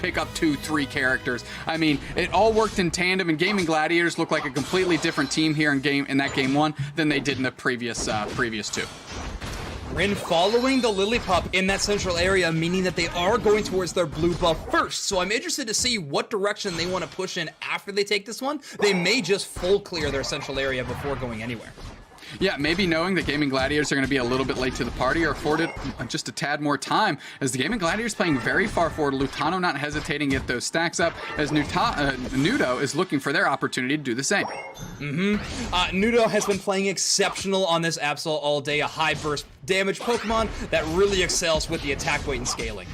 pick up 2-3 characters. I mean, it all worked in tandem, and Gaming Gladiators look like a completely different team here in that game 1 than they did in the previous 2. Rin following the Lillipup in that central area, meaning that they are going towards their blue buff first. So I'm interested to see what direction they want to push in after they take this one. They may just full clear their central area before going anywhere. Yeah, maybe knowing that Gaming Gladiators are going to be a little bit late to the party or afforded just a tad more time, as the Gaming Gladiators playing very far forward, Lutano not hesitating to get those stacks up, as Nudo is looking for their opportunity to do the same. Nudo has been playing exceptional on this Absol all day, a high burst damage Pokemon that really excels with the attack weight and scaling.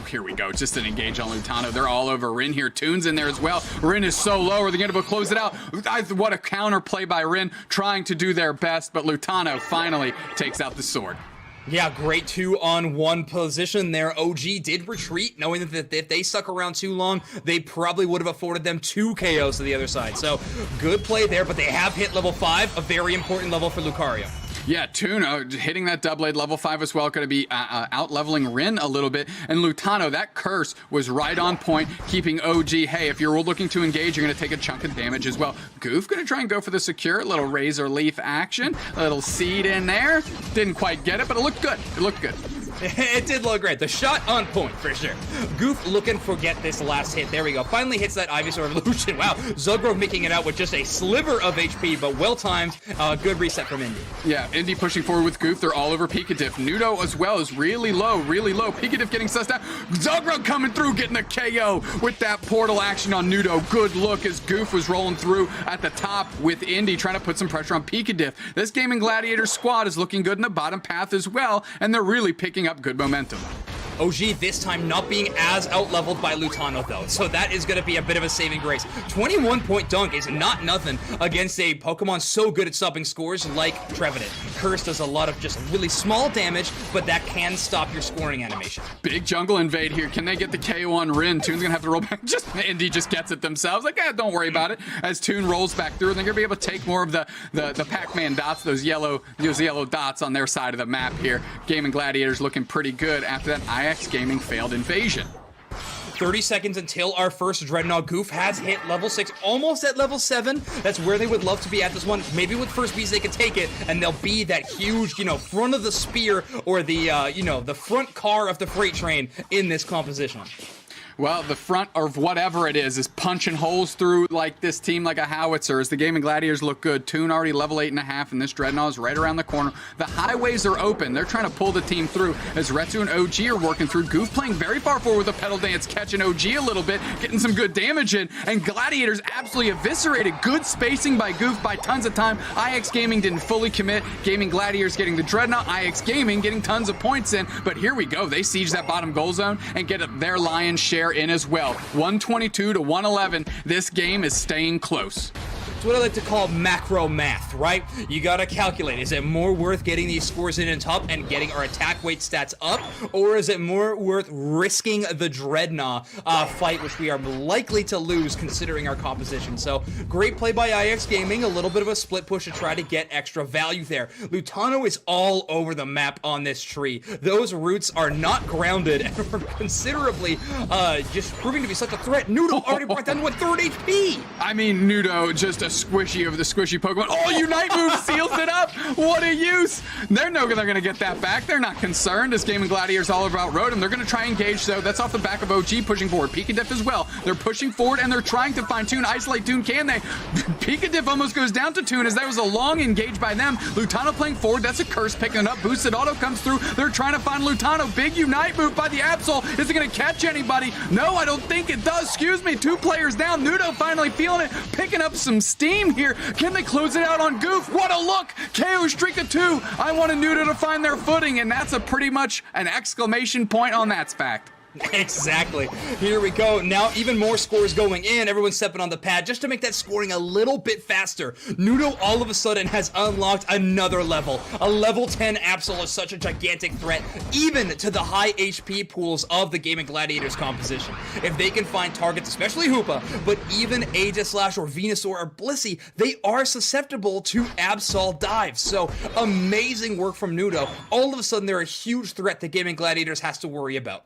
Here we go, just an engage on Lutano. They're all over Rin here. Toon's in there as well. Rin is so low. Are they going to close it out? What a counter play by Rin, trying to do their best, but Lutano finally takes out the sword. Yeah, great 2-on-1 position there. OG did retreat, knowing that if they stuck around too long, they probably would have afforded them 2 KOs to the other side. So, good play there, but they have hit level 5, a very important level for Lucario. Yeah, Toon hitting that double-blade level 5 as well, going to be out-leveling Rin a little bit. And Lutano, that curse was right on point, keeping OG, hey, if you're looking to engage, you're going to take a chunk of damage as well. Goof going to try and go for the secure, little Razor Leaf action, a little seed in there. Didn't quite get it, but it looked good. It looked good. It did look great. The shot on point, for sure. Goof looking for get this last hit. There we go. Finally hits that Ivysaur Evolution. Wow, Zugro making it out with just a sliver of HP, but well-timed. Good reset from Indy. Yeah, Indy pushing forward with Goof. They're all over Pikadiff. Nudo as well is really low, really low. Pikadiff getting sussed out. Zugro coming through, getting the KO with that portal action on Nudo. Good look as Goof was rolling through at the top with Indy, trying to put some pressure on Pikadiff. This Gaming Gladiator squad is looking good in the bottom path as well, and they're really picking up good momentum. OG this time not being as out-leveled by Lutano, though, so that is going to be a bit of a saving grace. 21-point dunk is not nothing against a Pokemon so good at stopping scores like Trevenant. Curse does a lot of just really small damage, but that can stop your scoring animation. Big jungle invade here. Can they get the KO on Rin? Toon's going to have to roll back. Indy just gets it themselves. Like, don't worry about it. As Toon rolls back through, and they're going to be able to take more of the Pac-Man dots, those yellow dots on their side of the map here. Gaming Gladiators looking pretty good after that IX Gaming failed invasion. 30 seconds until our first Dreadnought. Goof has hit level 6, almost at level 7. That's where they would love to be at this one. Maybe with first bees they can take it, and they'll be that huge, front of the spear or the, the front car of the freight train in this composition. Well, the front of whatever it is punching holes through like this team like a howitzer. As the Gaming Gladiators look good. Toon already level 8.5, and this Dreadnought is right around the corner. The highways are open. They're trying to pull the team through as Retsu and OG are working through. Goof playing very far forward with a pedal dance, catching OG a little bit, getting some good damage in, and Gladiators absolutely eviscerated. Good spacing by Goof by tons of time. IX Gaming didn't fully commit. Gaming Gladiators getting the Dreadnought. IX Gaming getting tons of points in, but here we go. They siege that bottom goal zone and get their lion's share in as well. 122 to 111. This game is staying close. It's what I like to call macro math, right? You gotta calculate, is it more worth getting these scores in top and getting our attack weight stats up, or is it more worth risking the Dreadnought fight, which we are likely to lose considering our composition? So, great play by IX Gaming, a little bit of a split push to try to get extra value there. Lutano is all over the map on this tree. Those roots are not grounded and are considerably just proving to be such a threat. Noodle already brought down to 1/3 HP! I mean, Nudo, just a squishy of the squishy Pokemon. Oh, Unite move seals it up. What a use. They're going to get that back. They're not concerned as Gaming Gladiators all over outrode them. They're going to try and engage, though. That's off the back of OG pushing forward. Pikadiff as well. They're pushing forward, and they're trying to find Toon. Isolate Toon, can they? Pikadiff almost goes down to Toon as that was a long engage by them. Lutano playing forward. That's a curse picking it up. Boosted Auto comes through. They're trying to find Lutano. Big Unite move by the Absol. Is it going to catch anybody? No, I don't think it does. Excuse me. 2 players down. Nudo finally feeling it. Picking up some steam here. Can they close it out on Goof? What a look! KO streak of 2. I wanted Nudo to find their footing, and that's a pretty much an exclamation point on that fact. Exactly. Here we go. Now even more scores going in. Everyone's stepping on the pad just to make that scoring a little bit faster. Nudo all of a sudden has unlocked another level. A level 10 Absol is such a gigantic threat, even to the high HP pools of the Gaming Gladiators composition. If they can find targets, especially Hoopa, but even Aegislash or Venusaur or Blissey, they are susceptible to Absol dives. So amazing work from Nudo. All of a sudden they're a huge threat that Gaming Gladiators has to worry about.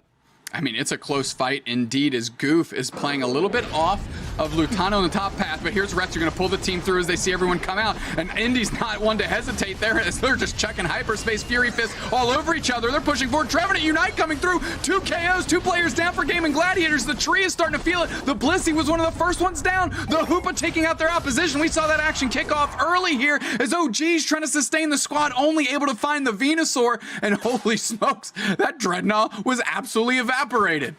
I mean, it's a close fight indeed, as Goof is playing a little bit off of Lutano on the top path, but here's Retsu going to pull the team through as they see everyone come out, and Indy's not one to hesitate there as they're just chucking hyperspace Fury Fist all over each other. They're pushing forward. Trevenant Unite coming through. 2 KOs, 2 players down for Gaming Gladiators. The tree is starting to feel it. The Blissey was one of the first ones down. The Hoopa taking out their opposition. We saw that action kick off early here as OG's trying to sustain the squad, only able to find the Venusaur, and holy smokes, that Dreadnought was absolutely evaporated.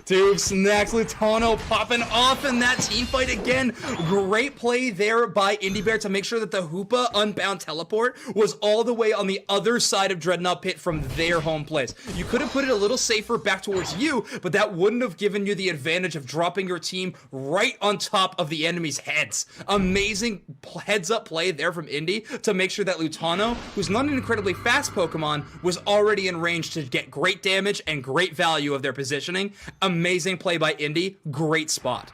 Dude, Snacks Lutano popping off in that team fight again. Great play there by Indy Bear to make sure that the Hoopa Unbound teleport was all the way on the other side of Dreadnought Pit from their home place. You could have put it a little safer back towards you, but that wouldn't have given you the advantage of dropping your team right on top of the enemy's heads. Amazing heads-up play there from Indy to make sure that Lutano, who's not an incredibly fast Pokemon, was already in range to get great damage and great value of their positioning. Amazing play by Indy. Great spot.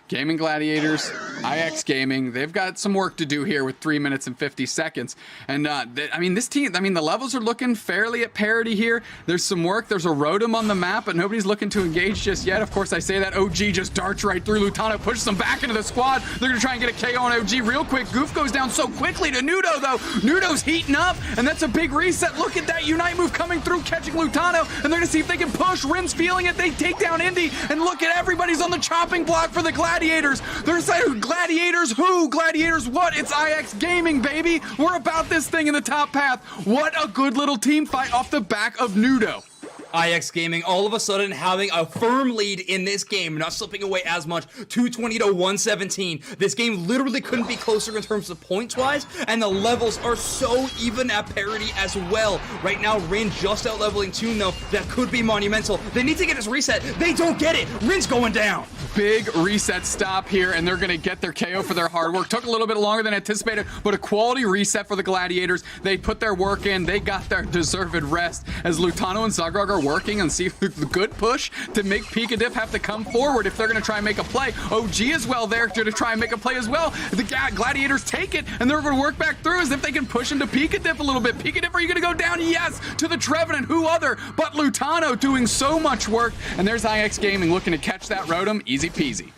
Gaming Gladiators, IX Gaming, they've got some work to do here with 3 minutes and 50 seconds. And, I mean, this team, the levels are looking fairly at parity here. There's some work. There's a Rotom on the map, but nobody's looking to engage just yet. Of course, I say that. OG just darts right through. Lutano pushes them back into the squad. They're going to try and get a KO on OG real quick. Goof goes down so quickly to Nudo, though. Nudo's heating up, and that's a big reset. Look at that Unite move coming through, catching Lutano, and they're going to see if they can push. Rin's feeling it. They take down Indy, and look at everybody's on the chopping block for the Gladiators. They're saying, Gladiators who? Gladiators what? It's IX Gaming, baby. We're about this thing in the top path. What a good little team fight off the back of Nudo. IX Gaming all of a sudden having a firm lead in this game, not slipping away as much, 220 to 117. This game literally couldn't be closer in terms of points-wise, and the levels are so even at parity as well. Right now, Rin just out-leveling Toon, though. That could be monumental. They need to get his reset. They don't get it. Rin's going down. Big reset stop here, and they're going to get their KO for their hard work. Took a little bit longer than anticipated, but a quality reset for the Gladiators. They put their work in. They got their deserved rest as Lutano and Zagrog are working and see the good push to make Pikadiff have to come forward if they're going to try and make a play. OG as well there to try and make a play as well. The Gladiators take it, and they're going to work back through as if they can push into Pikadiff a little bit. Pikadiff, are you going to go down? Yes, to the Trevenant. Who other but Lutano doing so much work. And there's IX Gaming looking to catch that Rotom. Easy peasy.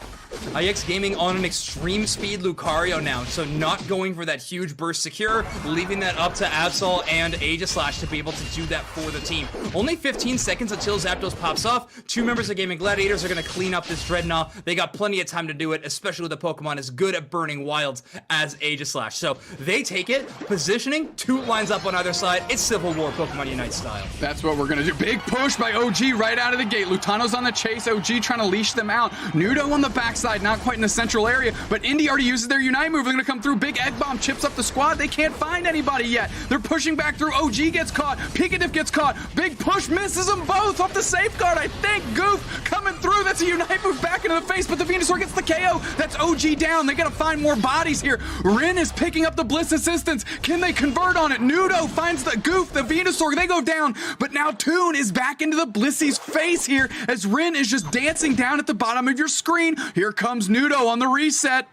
IX Gaming on an extreme speed Lucario now, so not going for that huge burst secure, leaving that up to Absol and Aegislash to be able to do that for the team. Only 15 seconds until Zapdos pops off. 2 members of Gaming Gladiators are going to clean up this Dreadnought. They got plenty of time to do it, especially with a Pokemon as good at burning wilds as Aegislash. So they take it, positioning, 2 lines up on either side. It's Civil War Pokemon Unite style. That's what we're going to do. Big push by OG right out of the gate. Lutano's on the chase. OG trying to leash them out. Nudo on the backside, not quite in the central area, but Indy already uses their Unite move. They're going to come through. Big Egg Bomb chips up the squad. They can't find anybody yet. They're pushing back through. OG gets caught. Pikadiff gets caught. Big push misses them both off the safeguard, I think. Goof coming through. That's a Unite move back into the face, but the Venusaur gets the KO. That's OG down. They got to find more bodies here. Rin is picking up the Bliss assistance. Can they convert on it? Nudo finds the Goof, the Venusaur. They go down, but now Toon is back into the Blissy's face here as Rin is just dancing down at the bottom of your screen. Here comes Nudo on the reset.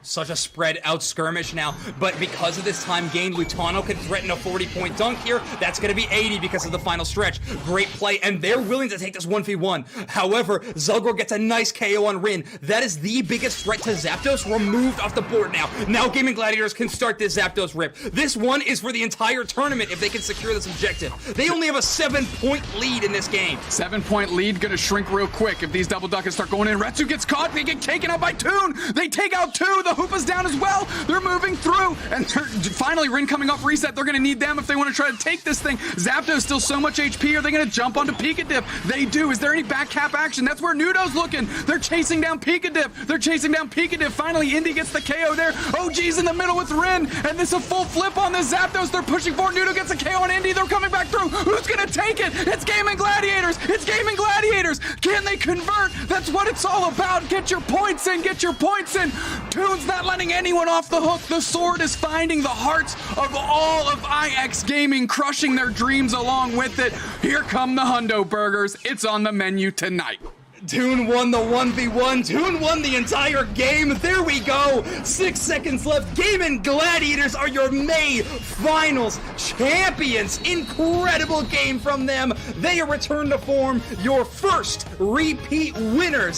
Such a spread out skirmish now, but because of this time gained, Lutano can threaten a 40-point dunk here. That's going to be 80 because of the final stretch. Great play, and they're willing to take this 1v1. However, Zulgor gets a nice KO on Rin. That is the biggest threat to Zapdos removed off the board now. Now Gaming Gladiators can start this Zapdos rip. This one is for the entire tournament if they can secure this objective. They only have a 7-point lead in this game. 7-point lead going to shrink real quick if these double duckets start going in. Retsu gets caught. They get taken out by Toon. They take out 2. The Hoopa's down as well. They're moving through, and finally Rin coming off reset. They're going to need them if they want to try to take this thing. Zapdos still so much HP. Are they going to jump onto Pikadiff? They do. Is there any back cap action? That's where Nudo's looking. They're chasing down Pikadiff. They're chasing down Pikadiff. Finally, Indy gets the KO there. OG's in the middle with Rin, and this is a full flip on this Zapdos. They're pushing forward. Nudo gets a KO on Indy. They're coming back through. Who's going to take it? It's Gaming Gladiators. It's Gaming Gladiators. Can they convert? That's what it's all about. Get your points in. Get your points in. Toon's not letting anyone off the hook. The sword is finding the hearts of all of IX Gaming, crushing their dreams along with it. Here come the Hundo Burgers. It's on the menu tonight. Toon won the 1v1. Toon won the entire game. There we go. 6 seconds left. Gaming Gladiators are your May Finals champions. Incredible game from them. They are returned to form, your first repeat winners